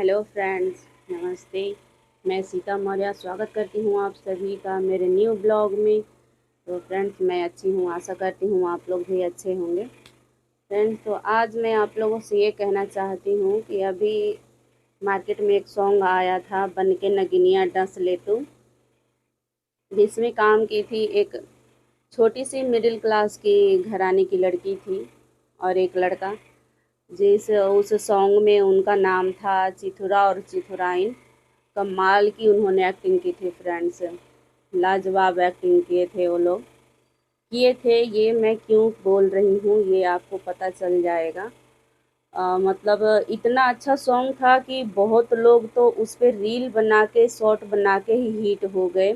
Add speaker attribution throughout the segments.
Speaker 1: Hello friends, नमस्ते। मैं सीता मौर्य स्वागत करती हूँ आप सभी का मेरे न्यू ब्लॉग में। तो फ्रेंड्स, मैं अच्छी हूँ, आशा करती हूँ आप लोग भी अच्छे होंगे। फ्रेंड्स, तो आज मैं आप लोगों से ये कहना चाहती हूँ कि अभी मार्केट में एक सॉन्ग आया था, बन के नगिनिया डस ले तू, जिसमें काम की थी एक छोटी सी मिडिल क्लास की घराने की लड़की थी और एक लड़का, जिस उस सॉन्ग में उनका नाम था चिथुरा और चिथुराइन। कमाल की उन्होंने एक्टिंग की थी फ्रेंड्स, लाजवाब एक्टिंग किए थे वो लोग। किए थे ये मैं क्यों बोल रही हूँ ये आपको पता चल जाएगा। मतलब इतना अच्छा सॉन्ग था कि बहुत लोग तो उस पे रील बना के शॉर्ट बना के ही हिट हो गए।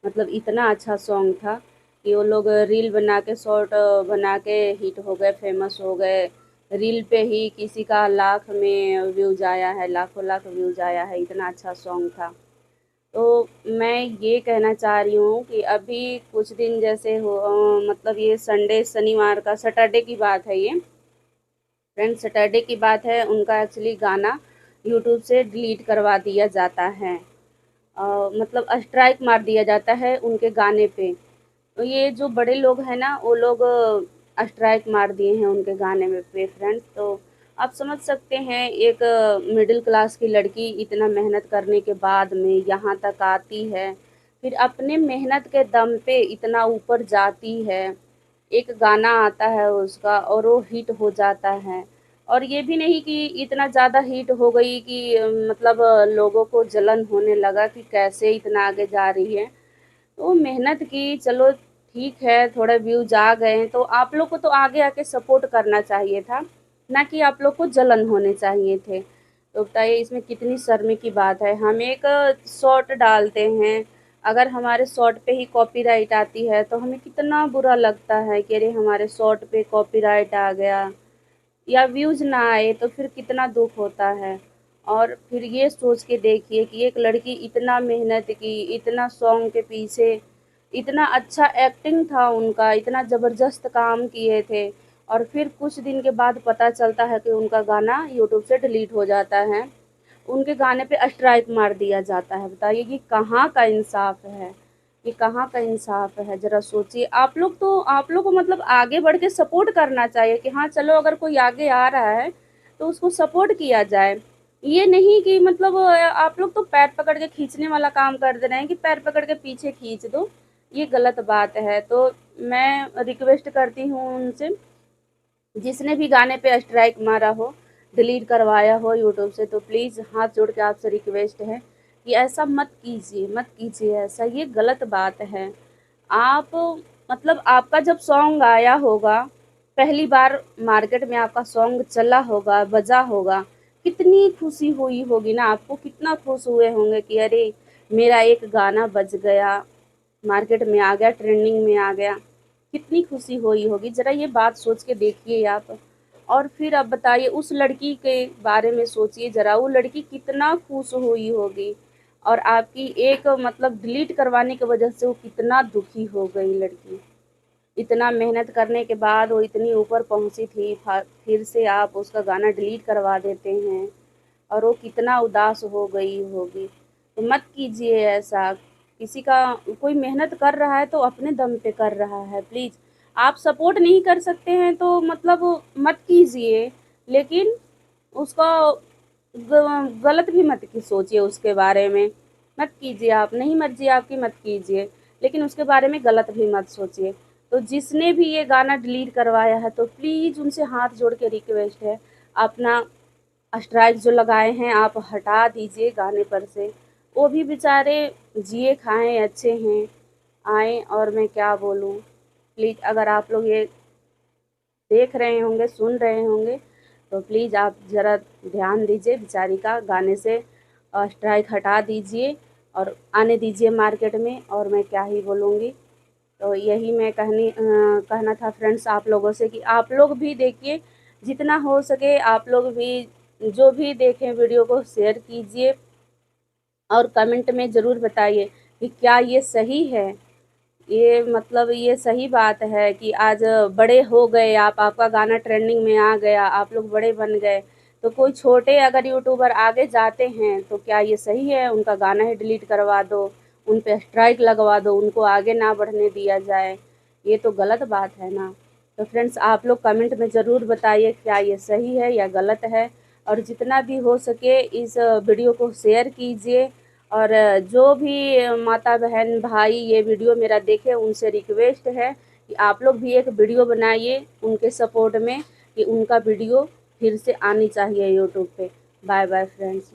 Speaker 1: मतलब इतना अच्छा सॉन्ग था कि वो लोग रील बना के शॉर्ट बना के हिट हो गए, फेमस हो गए। रील पे ही किसी का लाख में व्यूज आया है, लाखों लाख व्यूज आया है, इतना अच्छा सॉन्ग था। तो मैं ये कहना चाह रही हूँ कि अभी कुछ दिन जैसे हो, मतलब ये संडे शनिवार का सैटरडे की बात है ये। फ्रेंड, सैटरडे की बात है, उनका एक्चुअली गाना यूट्यूब से डिलीट करवा दिया जाता है। मतलब स्ट्राइक मार दिया जाता है उनके गाने पे। तो ये जो बड़े लोग हैं ना, वो लोग स्ट्राइक मार दिए हैं उनके गाने में पे फ्रेंड्स। तो आप समझ सकते हैं, एक मिडिल क्लास की लड़की इतना मेहनत करने के बाद में यहाँ तक आती है, फिर अपने मेहनत के दम पे इतना ऊपर जाती है। एक गाना आता है उसका और वो हिट हो जाता है। और ये भी नहीं कि इतना ज़्यादा हिट हो गई कि मतलब लोगों को जलन होने लगा कि कैसे इतना आगे जा रही है। तो मेहनत की, चलो ठीक है, थोड़े व्यूज आ गए हैं तो आप लोग को तो आगे आके सपोर्ट करना चाहिए था, ना कि आप लोग को जलन होने चाहिए थे। तो बताइए इसमें कितनी शर्म की बात है। हम एक शॉर्ट डालते हैं, अगर हमारे शॉर्ट पे ही कॉपीराइट आती है तो हमें कितना बुरा लगता है कि अरे हमारे शॉर्ट पे कॉपीराइट आ गया, या व्यूज ना आए तो फिर कितना दुख होता है। और फिर ये सोच के देखिए कि एक लड़की इतना मेहनत की, इतना सॉन्ग के पीछे, इतना अच्छा एक्टिंग था उनका, इतना ज़बरदस्त काम किए थे, और फिर कुछ दिन के बाद पता चलता है कि उनका गाना यूट्यूब से डिलीट हो जाता है, उनके गाने पे स्ट्राइक मार दिया जाता है। बताइए ये कहाँ का इंसाफ है, ये कहाँ का इंसाफ है, ज़रा सोचिए। आप लोग को मतलब आगे बढ़ के सपोर्ट करना चाहिए कि हाँ चलो, अगर कोई आगे आ रहा है तो उसको सपोर्ट किया जाए। ये नहीं कि मतलब आप लोग तो पैर पकड़ के खींचने वाला काम कर दे रहे हैं कि पैर पकड़ के पीछे खींच दो। ये गलत बात है। तो मैं रिक्वेस्ट करती हूँ उनसे, जिसने भी गाने पे स्ट्राइक मारा हो, डिलीट करवाया हो यूट्यूब से, तो प्लीज़ हाथ जोड़ के आपसे रिक्वेस्ट है कि ऐसा मत कीजिए, मत कीजिए ऐसा, ये गलत बात है। आप मतलब आपका जब सॉन्ग आया होगा, पहली बार मार्केट में आपका सॉन्ग चला होगा, बजा होगा, कितनी खुशी हुई होगी ना आपको, कितना खुश हुए होंगे कि अरे मेरा एक गाना बज गया, मार्केट में आ गया, ट्रेंडिंग में आ गया। कितनी खुशी हुई होगी, ज़रा ये बात सोच के देखिए आप। और फिर अब बताइए उस लड़की के बारे में सोचिए ज़रा, वो लड़की कितना खुश हुई होगी, और आपकी एक मतलब डिलीट करवाने की वजह से वो कितना दुखी हो गई लड़की। इतना मेहनत करने के बाद वो इतनी ऊपर पहुंची थी, फिर से आप उसका गाना डिलीट करवा देते हैं, और वो कितना उदास हो गई होगी। तो मत कीजिए ऐसा। किसी का कोई मेहनत कर रहा है तो अपने दम पे कर रहा है, प्लीज़। आप सपोर्ट नहीं कर सकते हैं तो मतलब मत कीजिए, लेकिन उसका गलत भी मत की सोचिए उसके बारे में। मत कीजिए, आप नहीं मर्जी आपकी, मत कीजिए, लेकिन उसके बारे में गलत भी मत सोचिए। तो जिसने भी ये गाना डिलीट करवाया है तो प्लीज़ उनसे हाथ जोड़ के रिक्वेस्ट है, अपना स्ट्राइक जो लगाए हैं आप हटा दीजिए गाने पर से। वो भी बेचारे जिए खाएं अच्छे हैं, आए, और मैं क्या बोलूँ। प्लीज़ अगर आप लोग ये देख रहे होंगे, सुन रहे होंगे, तो प्लीज़ आप ज़रा ध्यान दीजिए, बेचारी का गाने से स्ट्राइक हटा दीजिए और आने दीजिए मार्केट में। और मैं क्या ही बोलूँगी। तो यही मैं कहना था फ्रेंड्स आप लोगों से कि आप लोग भी देखिए, जितना हो सके आप लोग भी, जो भी देखें वीडियो को शेयर कीजिए, और कमेंट में ज़रूर बताइए कि क्या ये सही है। ये मतलब ये सही बात है कि आज बड़े हो गए आप, आपका गाना ट्रेंडिंग में आ गया, आप लोग बड़े बन गए, तो कोई छोटे अगर यूट्यूबर आगे जाते हैं तो क्या ये सही है? उनका गाना ही डिलीट करवा दो, उन पे स्ट्राइक लगवा दो, उनको आगे ना बढ़ने दिया जाए, ये तो गलत बात है ना। तो फ्रेंड्स आप लोग कमेंट में ज़रूर बताइए क्या ये सही है या गलत है, और जितना भी हो सके इस वीडियो को शेयर कीजिए। और जो भी माता बहन भाई ये वीडियो मेरा देखे उनसे रिक्वेस्ट है कि आप लोग भी एक वीडियो बनाइए उनके सपोर्ट में, कि उनका वीडियो फिर से आनी चाहिए यूट्यूब पे। Bye bye friends.